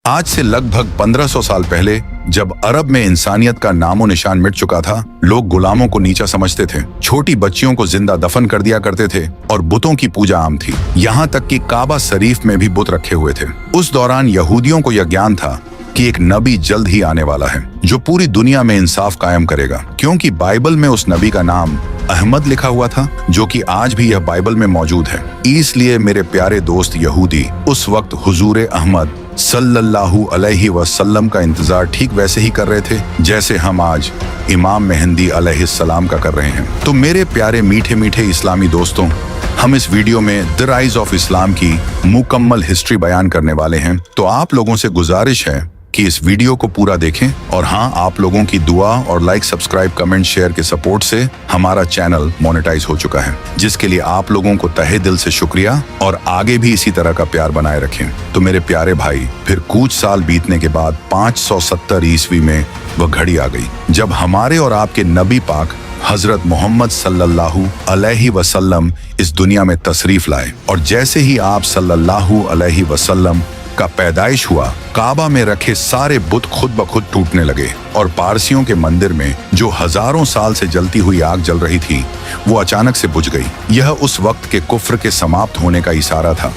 आज से लगभग 1500 साल पहले जब अरब में इंसानियत का नामो निशान मिट चुका था, लोग गुलामों को नीचा समझते थे, छोटी बच्चियों को जिंदा दफन कर दिया करते थे और बुतों की पूजा आम थी। यहाँ तक कि काबा शरीफ में भी बुत रखे हुए थे। उस दौरान यहूदियों को यह ज्ञान था कि एक नबी जल्द ही आने वाला है जो पूरी दुनिया में इंसाफ कायम करेगा, क्योंकि बाइबल में उस नबी का नाम अहमद लिखा हुआ था, जो कि आज भी यह बाइबल में मौजूद है। इसलिए मेरे प्यारे दोस्त यहूदी उस वक्त हुजूर अहमद सल्लल्लाहु अलैहि वसल्लम का इंतजार ठीक वैसे ही कर रहे थे जैसे हम आज इमाम मेहंदी अलैहिस्सलाम का कर रहे हैं। तो मेरे प्यारे मीठे मीठे इस्लामी दोस्तों, हम इस वीडियो में द राइज ऑफ इस्लाम की मुकम्मल हिस्ट्री बयान करने वाले हैं। तो आप लोगों से गुजारिश है कि इस वीडियो को पूरा देखें, और हाँ, आप लोगों की दुआ और लाइक, सब्सक्राइब, कमेंट, शेयर के सपोर्ट से हमारा चैनल मोनेटाइज हो चुका है, जिसके लिए आप लोगों को तहे दिल से शुक्रिया, और आगे भी इसी तरह का प्यार बनाए रखें। तो मेरे प्यारे भाई, फिर कुछ साल बीतने के बाद 570 ईस्वी में वह घड़ी आ गई जब हमारे और आपके नबी पाक हजरत मोहम्मद सल्लल्लाहु अलैहि वसल्लम इस दुनिया में तशरीफ लाए। और जैसे ही आप सल्लल्लाहु अलैहि वसल्लम का पैदाइश हुआ, काबा में रखे सारे बुत खुद ब खुद टूटने लगे, और पारसियों के मंदिर में जो हजारों साल से जलती हुई आग जल रही थी, वो अचानक से बुझ गई। यह उस वक्त के कुफ्र के समाप्त होने का इशारा था।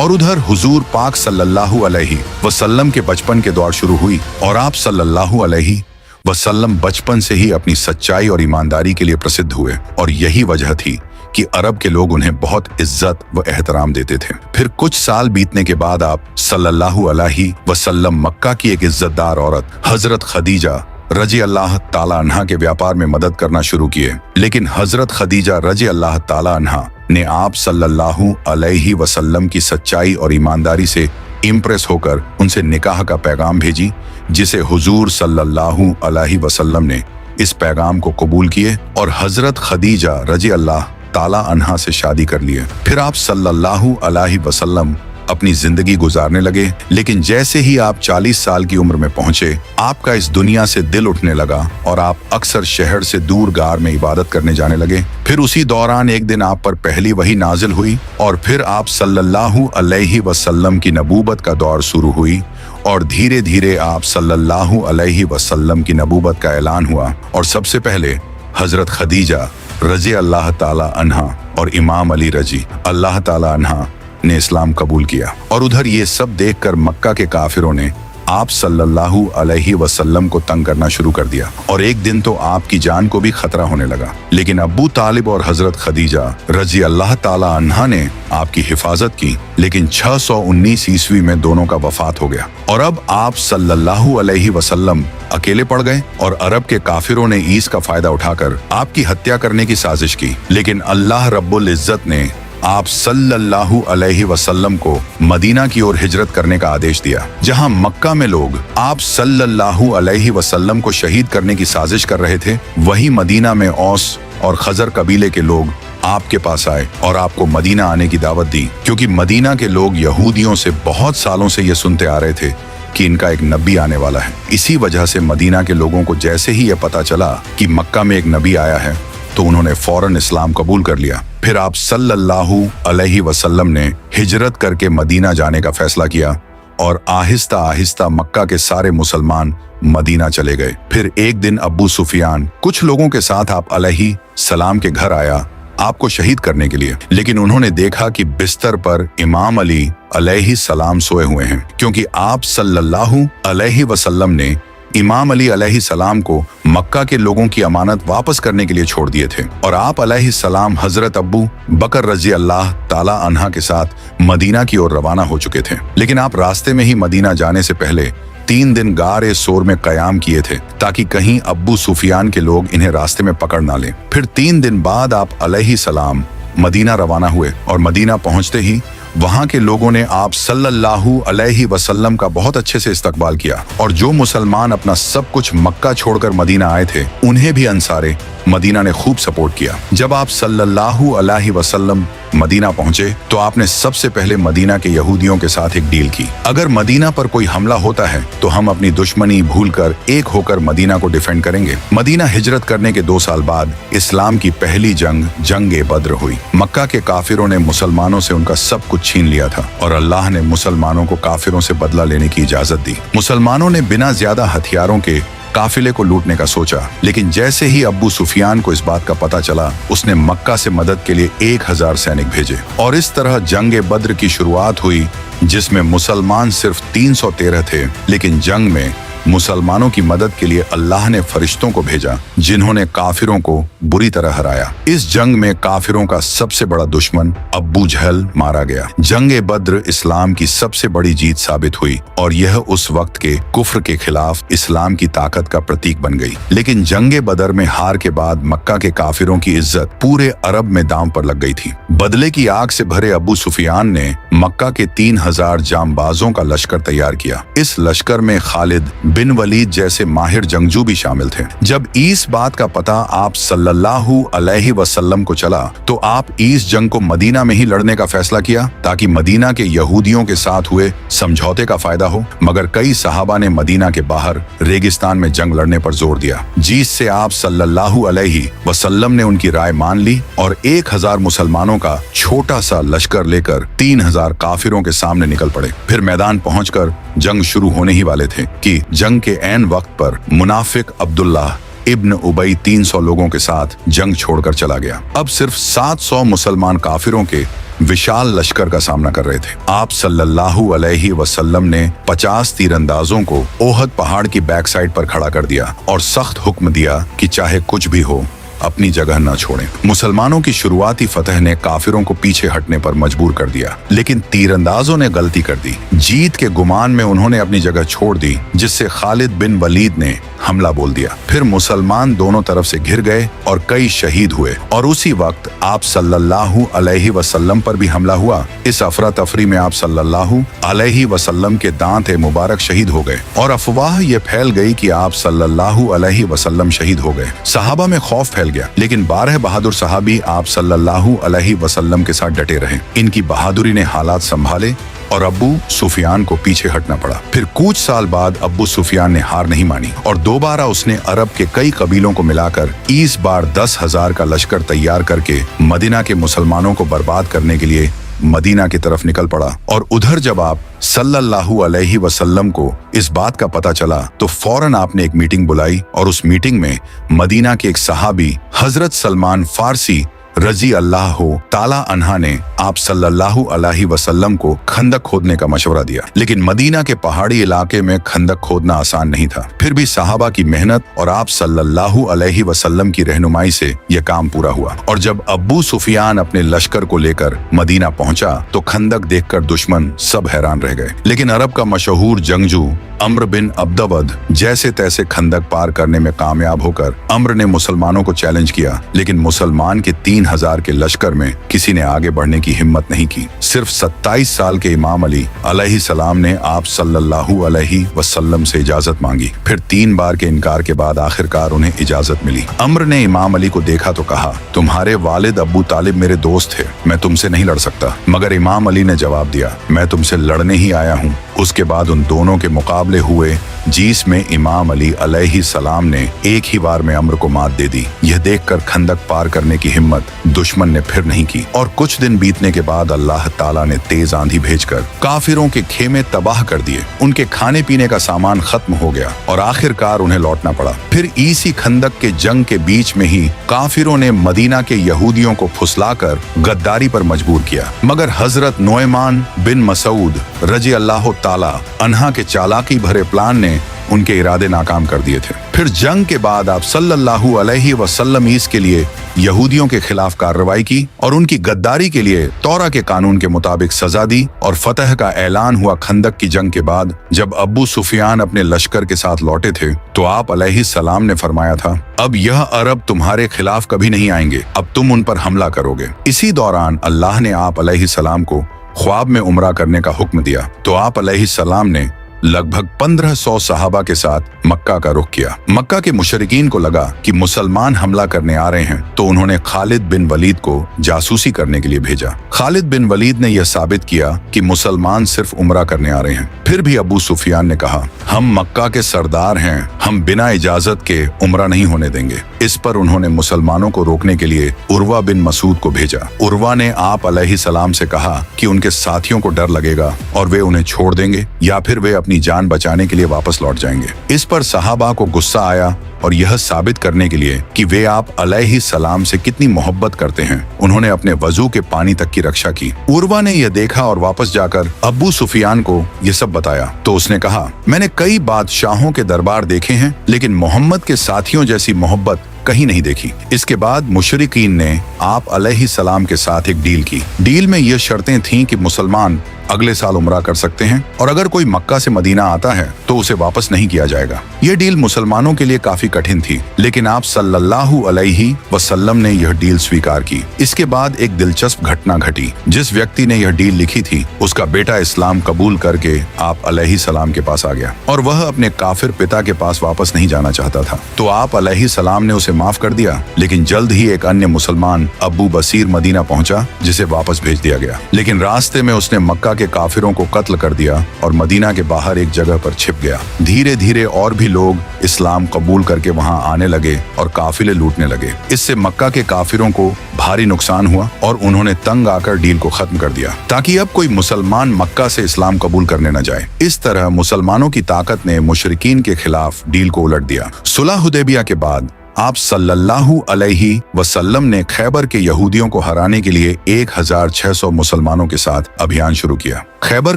और उधर हुजूर पाक सल्लल्लाहु अलैहि वसल्लम के बचपन के दौर शुरू हुई, और आप सल्लल्लाहु अलैहि वसल्लम बचपन से ही अपनी सच्चाई और ईमानदारी के लिए प्रसिद्ध हुए, और यही वजह थी कि अरब के लोग उन्हें बहुत इज्जत व एहतराम देते थे। फिर कुछ साल बीतने के बाद आप सल्लल्लाहु अलैहि वसल्लम मक्का की एक इज्जतदार औरत हजरत खदीजा रजी अल्लाह ताला अन्हा के व्यापार में मदद करना शुरू किए। लेकिन हजरत खदीजा रजी अल्लाह ताला अन्हा ने आप सल्लल्लाहु अलैहि वसल्लम की सच्चाई और ईमानदारी से इम्प्रेस होकर उनसे निकाह का पैगाम भेजी, जिसे हुजूर सल्लल्लाहु अलैहि वसल्लम ने इस पैगाम को कबूल किए और हजरत खदीजा रजी अल्लाह ताला अन्हा से शादी कर लिए। फिर आप सल्लल्लाहु अलैहि वसल्लम अपनी जिंदगी गुजारने लगे। लेकिन जैसे ही आप 40 साल की उम्र में पहुंचे, आपका इस दुनिया से दिल उठने लगा और आप अक्सर शहर से दूर गार में इबादत करने जाने लगे। फिर उसी दौरान एक दिन आप पर पहली वही नाजिल हुई, और फिर आप सल्लल्लाहु अलैहि वसल्लम की नबूवत का दौर शुरू हुई, और धीरे धीरे आप सल्लल्लाहु अलैहि वसल्लम की नबूवत का ऐलान हुआ। और सबसे पहले हजरत खदीजा रजी अल्लाह ताला अन्हा और इमाम अली रजी अल्लाह ताला अन्हा ने इस्लाम कबूल किया। और उधर ये सब देखकर मक्का के काफिरों ने आप सल्लल्लाहु अलैहि वसल्लम को तंग करना शुरू कर दिया, और एक दिन तो आपकी जान को भी खतरा होने लगा। लेकिन अबू तालिब और हजरत खदीजा रजी अल्लाह ताला अन्हा ने आपकी हिफाजत की। लेकिन 619 ईस्वी में दोनों का वफात हो गया, और अब आप सल्लल्लाहु अलैहि वसल्लम अकेले पड़ गए, और अरब के काफिरों ने इस का फायदा उठाकर आपकी हत्या करने की साजिश की। लेकिन अल्लाह रब्बुल इज्जत ने आप सल्लल्लाहु अलैहि वसल्लम को मदीना की ओर हिजरत करने का आदेश दिया। जहां मक्का में लोग आप सल्लल्लाहु अलैहि वसल्लम को शहीद करने की साजिश कर रहे थे, वहीं मदीना में औस और खजर कबीले के लोग आपके पास आए और आपको मदीना आने की दावत दी, क्योंकि मदीना के लोग यहूदियों से बहुत सालों से ये सुनते आ रहे थे कि इनका एक नबी आने वाला है। इसी वजह से मदीना के लोगों को जैसे ही ये पता चला कि मक्का में एक नबी आया है, तो उन्होंने फौरन इस्लाम कबूल कर लिया। फिर आप सल्लल्लाहु अलैहि वसल्लम ने हिजरत करके मदीना जाने का फैसला किया, और आहिस्ता आहिस्ता मक्का के सारे मुसलमान मदीना चले गए। फिर एक दिन अबू सुफियान कुछ लोगों के साथ आप अलैहि सलाम के घर आया आपको शहीद करने के लिए। लेकिन उन्होंने देखा कि बिस्तर पर इमाम अली अलैहि सलाम सोए हुए हैं, क्योंकि आप सल्लल्लाहु अलैहि वसल्लम ने इमाम अली अलैहि सलाम को मक्का के लोगों की अमानत वापस करने के लिए छोड़ दिए थे, और आप अलैहि सलाम हजरत अबू बकर रजी अल्लाह ताला अन्हा के साथ मदीना की ओर रवाना हो चुके थे। लेकिन आप रास्ते में ही मदीना जाने से पहले 3 दिन गारे सोर में कयाम किए थे, ताकि कहीं अब्बू सुफियान के लोग इन्हें रास्ते में पकड़ ना लें। फिर 3 दिन बाद आप अलैहि सलाम मदीना रवाना हुए, और मदीना पहुंचते ही वहां के लोगों ने आप सल्लल्लाहु अलैहि वसल्लम का बहुत अच्छे से इस्तकबाल किया, और जो मुसलमान अपना सब कुछ मक्का छोड़कर मदीना आए थे, उन्हें भी अंसारे मदीना ने खूब सपोर्ट किया। जब आप सल्लल्लाहु अलैहि वसल्लम मदीना पहुंचे तो आपने सबसे पहले मदीना के यहूदियों के साथ एक डील की। अगर मदीना पर कोई हमला होता है तो हम अपनी दुश्मनी भूलकर एक होकर मदीना को डिफेंड करेंगे। मदीना हिजरत करने के 2 साल बाद इस्लाम की पहली जंग बद्र हुई। मक्का के काफिरों ने मुसलमानों से उनका सब कुछ छीन लिया था और अल्लाह ने मुसलमानों को काफिरों से बदला लेने की इजाजत दी। मुसलमानों ने बिना ज्यादा हथियारों के काफिले को लूटने का सोचा, लेकिन जैसे ही अब्बू सुफियान को इस बात का पता चला, उसने मक्का से मदद के लिए 1000 सैनिक भेजे और इस तरह जंग बद्र की शुरुआत हुई, जिसमें मुसलमान सिर्फ 313 थे। लेकिन जंग में मुसलमानों की मदद के लिए अल्लाह ने फरिश्तों को भेजा, जिन्होंने काफिरों को बुरी तरह हराया। इस जंग में काफिरों का सबसे बड़ा दुश्मन अब्बू जहल मारा गया। जंग बद्र इस्लाम की सबसे बड़ी जीत साबित हुई और यह उस वक्त के कुफ्र के खिलाफ इस्लाम की ताकत का प्रतीक बन गई। लेकिन जंग बदर में हार के बाद मक्का के काफिरों की इज्जत पूरे अरब में दांव पर लग गई थी। बदले की आग से भरे अब्बू सुफियान ने मक्का के 3000 जांबाजों का लश्कर तैयार किया। इस लश्कर में खालिद बिन वलीद जैसे माहिर जंगजू भी शामिल थे। जब इस बात का पता आप सल्लल्लाहु अलैहि वसल्लम को चला तो आप इस जंग को मदीना में ही लड़ने का फैसला किया, ताकि मदीना के यहूदियों के साथ हुए समझौते का फायदा हो। मगर कई सहाबा ने मदीना के बाहर रेगिस्तान में जंग लड़ने पर जोर दिया, जिससे आप सल्लल्लाहु अलैहि वसल्लम ने उनकी राय मान ली और 1000 मुसलमानों का छोटा सा लश्कर लेकर 3000 काफिरों के सामने निकल पड़े। फिर मैदान पहुंचकर जंग शुरू होने ही वाले थे कि जंग के ऐन वक्त पर मुनाफिक अब्दुल्लाह इब्न उबई 300 लोगों के साथ जंग छोड़कर चला गया। अब सिर्फ 700 मुसलमान काफिरों के विशाल लश्कर का सामना कर रहे थे। आप सल्लल्लाहु अलैहि वसल्लम ने 50 तीरंदाजों को ओहद पहाड़ की बैक साइड पर खड़ा कर दिया और सख्त हुक्म दिया कि चाहे कुछ भी हो अपनी जगह न छोड़ें। मुसलमानों की शुरुआती फतह ने काफिरों को पीछे हटने पर मजबूर कर दिया, लेकिन तीरंदाजों ने गलती कर दी। जीत के गुमान में उन्होंने अपनी जगह छोड़ दी, जिससे खालिद बिन वलीद ने हमला बोल दिया। फिर मुसलमान दोनों तरफ से घिर गए और कई शहीद हुए और उसी वक्त आप सल्लल्लाहु अलैहि वसल्लम पर भी हमला हुआ। इस अफरा तफरी में आप सल्लल्लाहु अलैहि वसल्लम के दांत मुबारक शहीद हो गए और अफवाह ये फैल गई कि आप सल्लल्लाहु अलैहि वसल्लम शहीद हो गए। सहाबा में खौफ फैल गया, लेकिन 12 बहादुर सहाबी आप सल्लल्लाहु अलैहि वसल्लम के साथ डटे रहे। इनकी बहादुरी ने हालात संभाले और अब्बू सुफियान को पीछे हटना पड़ा। फिर कुछ साल बाद अब्बू सुफियान ने हार नहीं मानी और दोबारा उसने अरब के कई कबीलों को मिलाकर इस बार 10,000 का लश्कर तैयार करके मदीना के मुसलमानों को बर्बाद करने के लिए मदीना की तरफ निकल पड़ा। और उधर जब आप सल्लल्लाहु अलैहि वसल्लम को इस बात का पता चला तो फौरन आपने एक मीटिंग बुलाई और उस मीटिंग में मदीना के एक सहाबी हजरत सलमान फारसी रजी अल्लाह ताला अन्हा ने आप सल्लल्लाहु अलैहि वसल्लम को खंदक खोदने का मशवरा दिया। लेकिन मदीना के पहाड़ी इलाके में खंदक खोदना आसान नहीं था। फिर भी सहाबा की मेहनत और आप सल्लल्लाहु अलैहि वसल्लम की रहनुमाई से यह काम पूरा हुआ। और जब अब्बू सुफियान अपने लश्कर को लेकर मदीना पहुंचा तो खंदक देखकर दुश्मन सब हैरान रह गए। लेकिन अरब का मशहूर जंगजू अम्र बिन अब्दवद जैसे तैसे खंदक पार करने में कामयाब होकर अम्र ने मुसलमानों को चैलेंज किया, लेकिन मुसलमान के 3000 के लश्कर में किसी ने आगे बढ़ने की हिम्मत नहीं की। सिर्फ 27 साल के इमाम अली अलैहि सलाम ने आप सल्लल्लाहु अलैहि वसल्लम से इजाजत मांगी। फिर 3 बार के इनकार के बाद आखिरकार उन्हें इजाजत मिली। अम्र ने इमाम अली को देखा तो कहा, तुम्हारे वालिद अब्बू तालिब मेरे दोस्त थे, मैं तुमसे नहीं लड़ सकता। मगर इमाम अली ने जवाब दिया, मैं तुमसे लड़ने ही आया हूँ। उसके बाद उन दोनों के मुकाबले हुए, जिसमें इमाम अली अलैहि सलाम ने एक ही बार में अम्र को मात दे दी। यह देखकर खंदक पार करने की हिम्मत दुश्मन ने फिर नहीं की और कुछ दिन बीतने के बाद अल्लाह ताला ने तेज आंधी भेजकर काफिरों के खेमे तबाह कर दिए। उनके खाने पीने का सामान खत्म हो गया और आखिरकार उन्हें लौटना पड़ा। फिर इसी खंदक के जंग के बीच में ही काफिरों ने मदीना के यहूदियों को फुसलाकर गद्दारी पर मजबूर किया। मगर हजरत नोएमान बिन मसूद रजी अल्लाह ताला अन्हा के चालाकी भरे प्लान ने उनके इरादे नाकाम कर दिए थे। फिर जंग के बाद आप सल्लल्लाहु अलैहि वसल्लम इसके लिए यहूदियों के खिलाफ कार्रवाई की और उनकी गद्दारी के लिए तौरा के कानून के मुताबिक सजा दी और फतह का ऐलान हुआ। खंदक की जंग के बाद जब अब्बू सुफियान अपने लश्कर के साथ लौटे थे तो आप अलैहि सलाम ने फरमाया था, अब यह अरब तुम्हारे खिलाफ कभी नहीं आएंगे, अब तुम उन पर हमला करोगे। इसी दौरान अल्लाह ने आप अलैहि सलाम को ख्वाब में उम्रा करने का हुक्म दिया तो आप अलैहि सलाम ने लगभग 1500 सहाबा के साथ मक्का का रुख किया। मक्का के मुशरिकीन को लगा कि मुसलमान हमला करने आ रहे हैं, तो उन्होंने खालिद बिन वलीद को जासूसी करने के लिए भेजा। खालिद बिन वलीद ने यह साबित किया कि मुसलमान सिर्फ उम्रा करने आ रहे हैं। फिर भी अबू सुफियान ने कहा, हम मक्का के सरदार हैं, हम बिना इजाजत के उम्रा नहीं होने देंगे। इस पर उन्होंने मुसलमानों को रोकने के लिए उर्वा बिन मसूद को भेजा। उर्वा ने आप अलैहिस्सलाम से कहा कि उनके साथियों को डर लगेगा और वे उन्हें छोड़ देंगे या फिर वे अपनी जान बचाने के लिए वापस लौट जाएंगे। इस पर सहाबा को गुस्सा आया और यह साबित करने के लिए कि वे आप अलैहिस्सलाम से कितनी मोहब्बत करते हैं, उन्होंने अपने वजू के पानी तक की रक्षा की। उर्वा ने यह देखा और वापस जाकर अबू सुफियान को यह सब बताया तो उसने कहा, मैंने कई बादशाहों के दरबार देखे हैं, लेकिन मोहम्मद के साथियों जैसी मोहब्बत कहीं नहीं देखी। इसके बाद मुशरिकीन ने आप अलैहिस्सलाम के साथ एक डील की। डील में ये शर्तें थीं कि मुसलमान अगले साल उम्रा कर सकते हैं और अगर कोई मक्का से मदीना आता है तो उसे वापस नहीं किया जाएगा। ये डील मुसलमानों के लिए काफी कठिन थी, लेकिन आप सल्लल्लाहु अलैहि वसल्लम ने यह डील स्वीकार की। इसके बाद एक दिलचस्प घटना घटी। जिस व्यक्ति ने यह डील लिखी थी उसका बेटा इस्लाम कबूल करके आप अलैहिस्सलाम के पास आ गया और वह अपने काफिर पिता के पास वापस नहीं जाना चाहता था, तो आप अलैहिस्सलाम ने उसे माफ कर दिया। लेकिन जल्द ही एक अन्य मुसलमान अबू बसीर मदीना पहुंचा, जिसे वापस भेज दिया गया। लेकिन रास्ते में उसने मक्का के काफिरों को कत्ल कर दिया और मदीना के बाहर एक जगह पर छिप गया। धीरे धीरे और भी लोग इस्लाम कबूल करके वहां आने लगे और काफिले लूटने लगे। इससे मक्का के काफिरों को भारी नुकसान हुआ और उन्होंने तंग आकर डील को खत्म कर दिया ताकि अब कोई मुसलमान मक्का से इस्लाम कबूल करने न जाए। इस तरह मुसलमानों की ताकत ने मुशरिकीन के खिलाफ डील को उलट दिया। सुलह हुदैबिया के बाद आप सल्लल्लाहु अलैहि वसल्लम ने खैबर के यहूदियों को हराने के लिए 1600 मुसलमानों के साथ अभियान शुरू किया। खैबर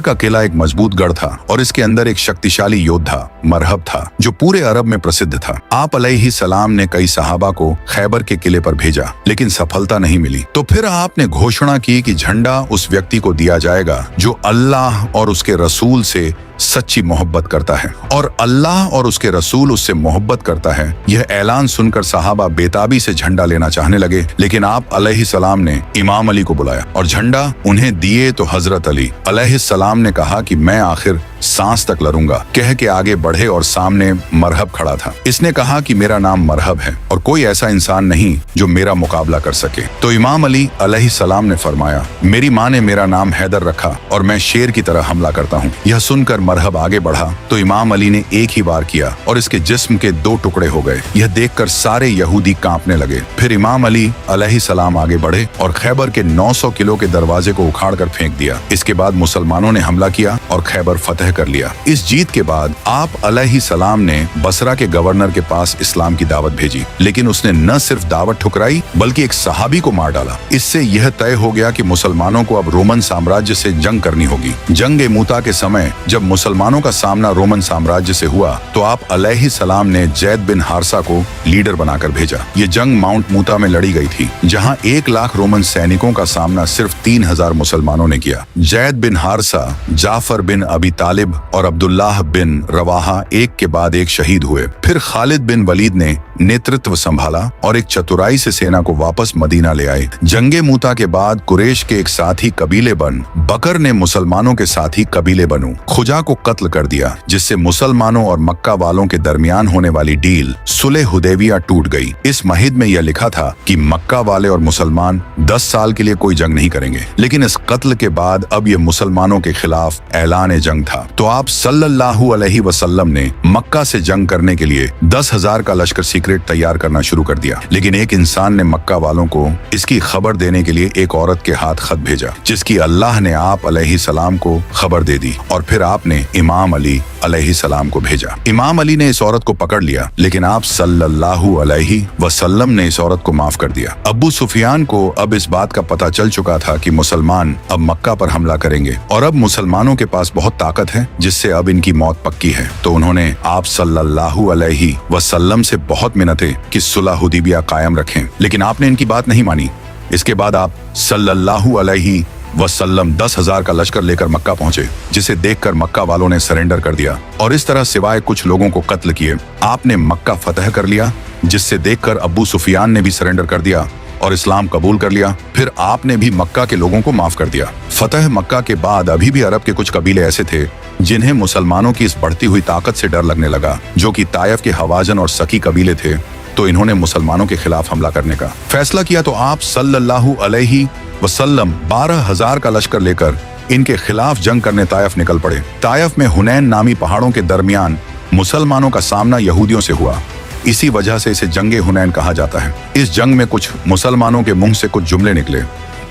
का किला एक मजबूत गढ़ था और इसके अंदर एक शक्तिशाली योद्धा मरहब था जो पूरे अरब में प्रसिद्ध था। आप अलैहिस्सलाम ने कई सहाबा को खैबर के किले पर भेजा, लेकिन सफलता नहीं मिली। तो फिर आपने घोषणा की कि झंडा उस व्यक्ति को दिया जाएगा जो अल्लाह और उसके रसूल से सच्ची मोहब्बत करता है और अल्लाह और उसके रसूल उससे मोहब्बत करता है। यह ऐलान सुनकर सहाबा बेताबी से झंडा लेना चाहने लगे, लेकिन आप अलैहिस्सलाम ने इमाम अली को बुलाया और झंडा उन्हें दिए तो हजरत अली अलैहिस्सलाम ने कहा कि मैं आखिर सांस तक लड़ूंगा, कह के आगे बढ़े और सामने मरहब खड़ा था। इसने कहा कि मेरा नाम मरहब है और कोई ऐसा इंसान नहीं जो मेरा मुकाबला कर सके। तो इमाम अली अलैहिस्सलाम ने फरमाया, मेरी माँ ने मेरा नाम हैदर रखा और मैं शेर की तरह हमला करता हूँ। यह सुनकर मरहब आगे बढ़ा तो इमाम अली ने एक ही बार किया और इसके जिस्म के 2 टुकड़े हो गए। यह देखकर सारे यहूदी कांपने लगे। फिर इमाम अली अलैहिस्सलाम आगे बढ़े और खैबर के 900 किलो के दरवाजे को उखाड़कर फेंक दिया। इसके बाद मुसलमानों ने हमला किया और खैबर फतह कर लिया। इस जीत के बाद आप अलैहिस्सलाम ने बसरा के गवर्नर के पास इस्लाम की दावत भेजी, लेकिन उसने न सिर्फ दावत ठुकराई बल्कि एक सहाबी को मार डाला। इससे यह तय हो गया कि मुसलमानों को अब रोमन साम्राज्य से जंग करनी होगी। जंग मूता के समय जब मुसलमानों का सामना रोमन साम्राज्य से हुआ तो आप अलैहिस्सलाम ने जैद बिन हारसा को लीडर बनाकर भेजा। ये जंग माउंट मूता में लड़ी गई थी, जहां 1 लाख रोमन सैनिकों का सामना सिर्फ 3000 मुसलमानों ने किया। जैद बिन हारसा, जाफर बिन अबी तालिब और अब्दुल्लाह बिन रवाहा एक के बाद एक शहीद हुए। फिर खालिद बिन वलीद ने नेतृत्व संभाला और एक चतुराई से सेना को वापस मदीना ले आए। जंगे मूता के बाद कुरैश के एक साथी कबीले बन बकर ने मुसलमानों के साथी कबीले बनु खुजा को कत्ल कर दिया, जिससे मुसलमानों और मक्का वालों के दरमियान होने वाली डील सुलह हुदैबिया टूट गई। इस महिद में यह लिखा था कि मक्का वाले और मुसलमान 10 साल के लिए कोई जंग नहीं करेंगे, लेकिन इस कत्ल के बाद अब यह मुसलमानों के खिलाफ ऐलान जंग था। तो आप सल्लल्लाहु अलैहि वसल्लम ने मक्का से जंग करने के लिए 10,000 का लश्कर सीक्रेट तैयार करना शुरू कर दिया। लेकिन एक इंसान ने मक्का वालों को इसकी खबर देने के लिए एक औरत के हाथ खत भेजा, जिसकी अल्लाह ने आप अलैहिस्सलाम को खबर दे दी और फिर आपने इमाम अली अलैहिस्सलाम को भेजा। इमाम अली ने इस औरत को पकड़ लिया, लेकिन आप सल्लल्लाहु अलैहि वसल्लम ने इस औरत को माफ कर दिया। अबू सुफियान को अब इस बात का पता चल चुका था कि मुसलमान अब मक्का पर हमला करेंगे और अब मुसलमानों के पास बहुत ताकत है, जिससे अब इनकी मौत पक्की है। तो उन्होंने आप सल्लल्लाहु अलैहि वसल्लम से बहुत मिन्नतें कि सुलह हुदैबिया कायम रखें, लेकिन आपने इनकी बात नहीं मानी। इसके बाद आप सल्लल्लाहु अलैहि वसल्लम 10,000 का लश्कर लेकर मक्का पहुंचे, जिसे देखकर मक्का वालों ने सरेंडर कर दिया और इस तरह सिवाय कुछ लोगों को कत्ल किए आपने मक्का फतह कर लिया, जिससे देखकर अबू सुफियान ने भी सरेंडर कर दिया और इस्लाम कबूल कर लिया। फिर आपने भी मक्का के लोगों को माफ कर दिया। फतह मक्का के बाद अभी भी अरब के कुछ कबीले ऐसे थे जिन्हें मुसलमानों की इस बढ़ती हुई ताकत से डर लगने लगा, जो कि ताइफ के हवाजन और सकी कबीले थे। तो इन्होंने मुसलमानों के खिलाफ हमला करने का फैसला किया। तो आप सल्लल्लाहु अलैहि वसल्लम 12,000 का लश्कर लेकर इनके खिलाफ जंग करने ताइफ निकल पड़े। ताइफ में हुनैन नामी पहाड़ों के दरमियान मुसलमानों का सामना यहूदियों से हुआ। इसी वजह से इसे जंगे हुनैन कहा जाता है। इस जंग में कुछ मुसलमानों के मुंह से कुछ जुमले निकले।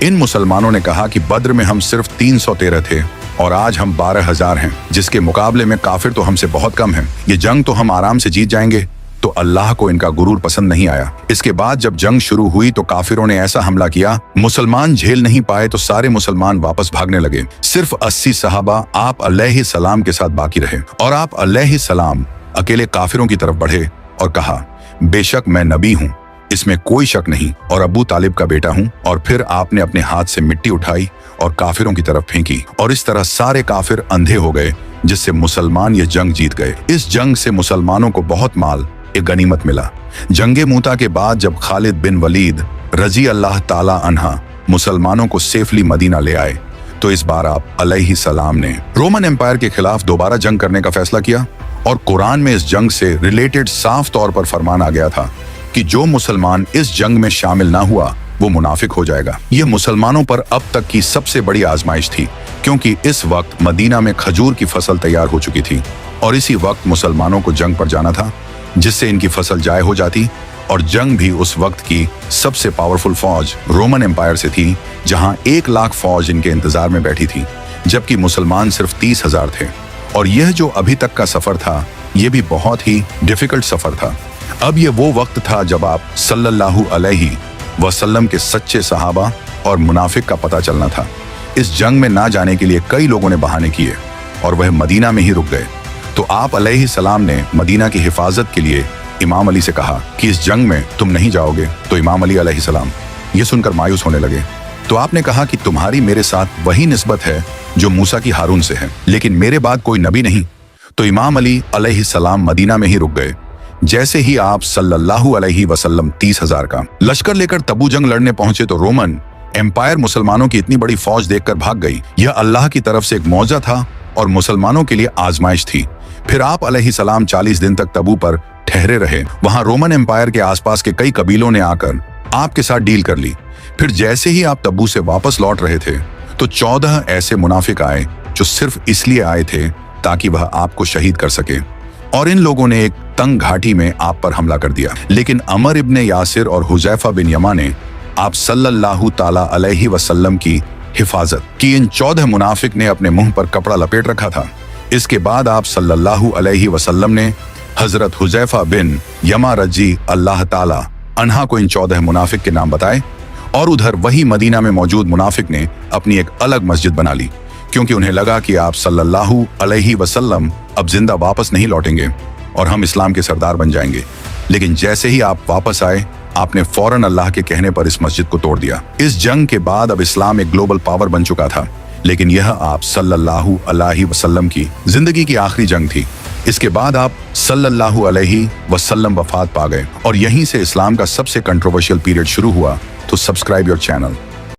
इन मुसलमानों ने कहा कि बद्र में हम सिर्फ 313 थे और आज हम 12,000 हैं, जिसके मुकाबले में काफिर तो हमसे बहुत कम हैं। ये जंग तो हम आराम से जीत जाएंगे। तो अल्लाह को इनका गुरूर पसंद नहीं आया। इसके बाद जब जंग शुरू हुई तो काफिरों ने ऐसा हमला किया, मुसलमान झेल नहीं पाए तो सारे मुसलमान वापस भागने लगे। सिर्फ 80 सहाबा आप अलैहिस्सलाम के साथ बाकी रहे और आप अलैहिस्सलाम अकेले काफिरों की तरफ बढ़े और कहा, बेशक मैं नबी हूँ, इसमें कोई शक नहीं, और अबू तालिब का बेटा हूँ। और फिर आपने अपने हाथ से मिट्टी उठाई और काफिरों की तरफ फेंकी और इस तरह सारे काफिर अंधे हो गए, जिससे मुसलमान ये जंग जीत गए। इस जंग से मुसलमानों को बहुत माल एक गनीमत मिला। जंगे मूता के बाद जब खालिद बिन वलीद रजी अल्लाह ताला अन्हा मुसलमानों को सेफली मदीना ले आए, तो इस बार आप अलैहिस्सलाम ने रोमन एम्पायर के खिलाफ दोबारा जंग करने का फैसला किया। और कुरान में इस जंग से रिलेटेड साफ तौर पर फरमान आ गया था कि जो मुसलमान इस जंग में शामिल ना हुआ वो मुनाफिक हो जाएगा। यह मुसलमानों पर अब तक की सबसे बड़ी आजमाइश थी, क्योंकि इस वक्त मदीना में खजूर की फसल तैयार हो चुकी थी और इसी वक्त मुसलमानों को जंग पर जाना था, जिससे इनकी फसल जाय हो जाती। और जंग भी उस वक्त की सबसे पावरफुल फौज रोमन एम्पायर से थी, जहां 1 लाख फौज इनके इंतजार में बैठी थी, जबकि मुसलमान सिर्फ 30,000 थे। और यह जो अभी तक का सफर था, यह भी बहुत ही डिफिकल्ट सफर था। अब यह वो वक्त था जब आप सल्लल्लाहु अलैहि वसल्लम के सच्चे सहाबा और मुनाफिक का पता चलना था। इस जंग में ना जाने के लिए कई लोगों ने बहाने किए और वह मदीना में ही रुक गए। तो आप अलैहिस्सलाम ने मदीना की हिफाजत के लिए इमाम अली से कहा कि इस जंग में तुम नहीं जाओगे। तो इमाम अली अलैहिस्सलाम ये सुनकर मायूस होने लगे। तो आपने कहा कि तुम्हारी मेरे साथ वही निस्बत है जो मूसा की हारून से है, लेकिन मेरे बाद कोई नबी नहीं। तो इमाम अली अलैहिस्सलाम मदीना में ही रुक गए। जैसे ही आप सल्लल्लाहु अलैहि वसल्लम 30,000 का लश्कर लेकर तबू जंग लड़ने पहुंचे तो रोमन एम्पायर मुसलमानों की इतनी बड़ी फौज देखकर भाग गई। यह अल्लाह की तरफ से एक मौजा था और मुसलमानों के लिए आजमाइश थी। फिर आप अलैहिस्सलाम 40 दिन तक तबू पर ठहरे रहे। वहां रोमन एम्पायर के आसपास के कई कबीलों ने आकर आपके साथ डील कर ली। फिर जैसे ही आप तबू से वापस लौट रहे थे तो 14 ऐसे मुनाफिक आए जो सिर्फ इसलिए आए थे ताकि वह आपको शहीद कर सके, और इन लोगों ने एक तंग घाटी में आप पर हमला कर दिया। लेकिन अमर इब्ने यासिर और हुजैफा बिन यमा ने आप सल्लल्लाहु ताला अलैहि वसल्लम की हिफाजत की। इन 14 मुनाफिक ने अपने मुंह पर कपड़ा लपेट रखा था। इसके बाद आप सल्लल्लाहु अलैहि वसल्लम ने हजरत हुजैफा बिन यमा रजी अल्लाह ताला अन्हा को इन 14 मुनाफिक के नाम बताए, और उधर वही मदीना में मौजूद मुनाफिक ने अपनी एक अलग मस्जिद बना ली, क्योंकि उन्हें लगा कि आप सल्लल्लाहु अलैहि वसल्लम अब जिंदा वापस नहीं लौटेंगे और हम इस्लाम के सरदार बन जाएंगे। लेकिन जैसे ही आप वापस आए, आपने फौरन अल्लाह के कहने पर इस मस्जिद को तोड़ दिया। इस जंग के बाद अब इस्लाम एक ग्लोबल पावर बन चुका था, लेकिन यह आप सल्लल्लाहु अलैहि वसल्लम की जिंदगी की आखिरी जंग थी। इसके बाद आप सल्लल्लाहु अलैहि वसल्लम वफात पा गए और यहीं से इस्लाम का सबसे कंट्रोवर्शियल पीरियड शुरू हुआ। तो सब्सक्राइब योर चैनल।